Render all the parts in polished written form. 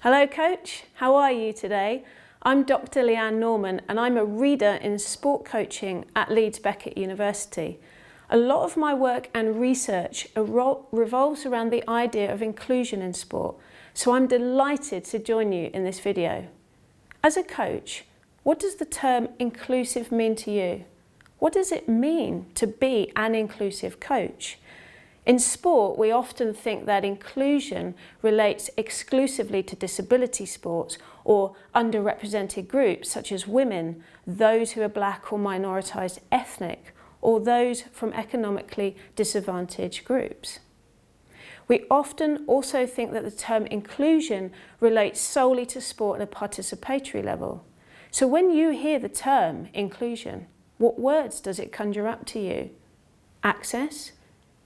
Hello coach, how are you today? I'm Dr. Leanne Norman and I'm a reader in sport coaching at Leeds Beckett University. A lot of my work and research revolves around the idea of inclusion in sport, so I'm delighted to join you in this video. As a coach, what does the term inclusive mean to you? What does it mean to be an inclusive coach? In sport, we often think that inclusion relates exclusively to disability sports or underrepresented groups such as women, those who are black or minoritised ethnic, or those from economically disadvantaged groups. We often also think that the term inclusion relates solely to sport at a participatory level. So when you hear the term inclusion, what words does it conjure up to you? Access?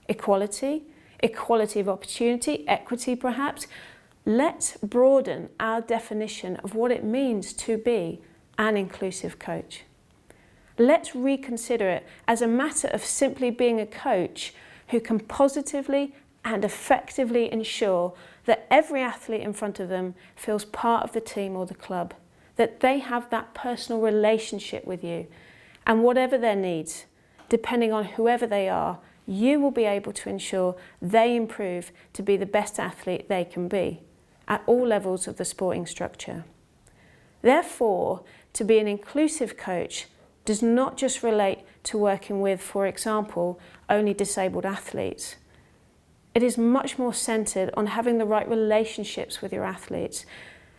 Equality, equality of opportunity, equity perhaps. Let's broaden our definition of what it means to be an inclusive coach. Let's reconsider it as a matter of simply being a coach who can positively and effectively ensure that every athlete in front of them feels part of the team or the club, that they have that personal relationship with you, and whatever their needs, depending on whoever they are, you will be able to ensure they improve to be the best athlete they can be at all levels of the sporting structure. Therefore, to be an inclusive coach does not just relate to working with, for example, only disabled athletes. It is much more centred on having the right relationships with your athletes.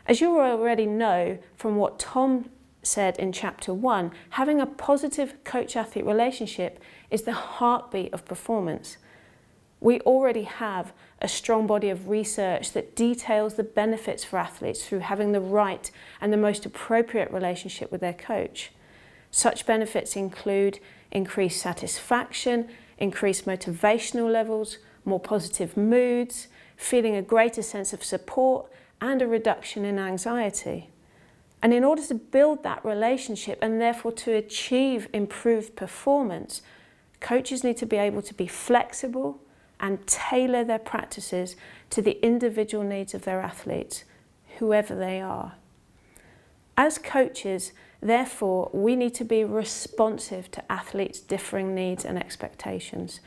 As you already know from what Tom said in chapter 1, having a positive coach-athlete relationship is the heartbeat of performance. We already have a strong body of research that details the benefits for athletes through having the right and the most appropriate relationship with their coach. Such benefits include increased satisfaction, increased motivational levels, more positive moods, feeling a greater sense of support, and a reduction in anxiety. And in order to build that relationship and therefore to achieve improved performance, coaches need to be able to be flexible and tailor their practices to the individual needs of their athletes, whoever they are. As coaches, therefore, we need to be responsive to athletes' differing needs and expectations.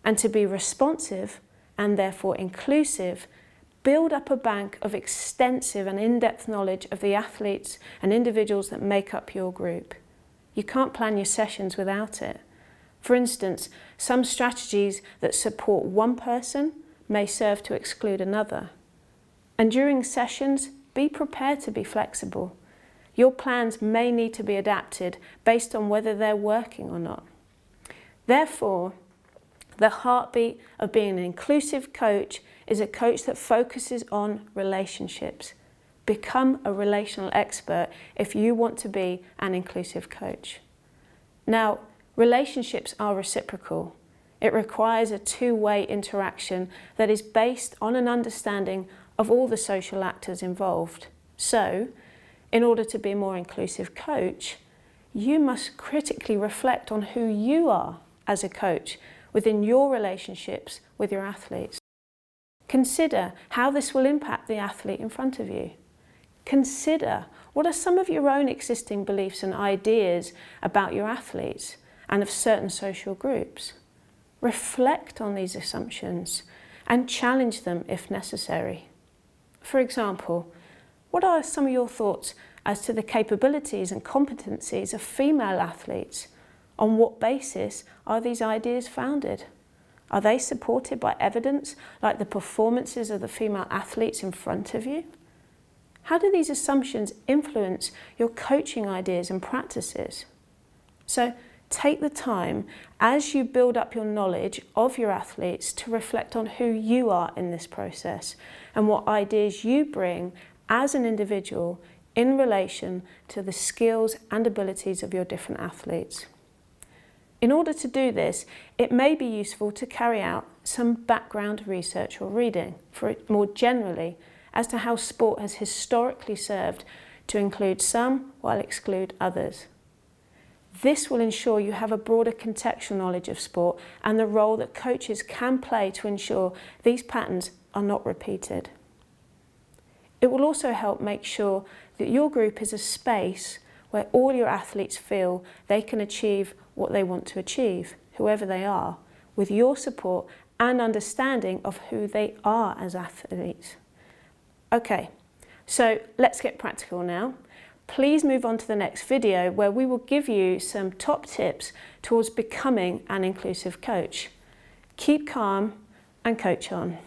And to be responsive and therefore inclusive, build up a bank of extensive and in-depth knowledge of the athletes and individuals that make up your group. You can't plan your sessions without it. For instance, some strategies that support one person may serve to exclude another. And during sessions, be prepared to be flexible. Your plans may need to be adapted based on whether they're working or not. Therefore, the heartbeat of being an inclusive coach is a coach that focuses on relationships. Become a relational expert if you want to be an inclusive coach. Now, relationships are reciprocal. It requires a two-way interaction that is based on an understanding of all the social actors involved. So, in order to be a more inclusive coach, you must critically reflect on who you are as a coach within your relationships with your athletes. Consider how this will impact the athlete in front of you. Consider what are some of your own existing beliefs and ideas about your athletes and of certain social groups. Reflect on these assumptions and challenge them if necessary. For example, what are some of your thoughts as to the capabilities and competencies of female athletes? On what basis are these ideas founded? Are they supported by evidence like the performances of the female athletes in front of you? How do these assumptions influence your coaching ideas and practices? So take the time as you build up your knowledge of your athletes to reflect on who you are in this process and what ideas you bring as an individual in relation to the skills and abilities of your different athletes. In order to do this, it may be useful to carry out some background research or reading, more generally, as to how sport has historically served to include some while exclude others. This will ensure you have a broader contextual knowledge of sport and the role that coaches can play to ensure these patterns are not repeated. It will also help make sure that your group is a space where all your athletes feel they can achieve what they want to achieve, whoever they are, with your support and understanding of who they are as athletes. Okay, so let's get practical now. Please move on to the next video where we will give you some top tips towards becoming an inclusive coach. Keep calm and coach on.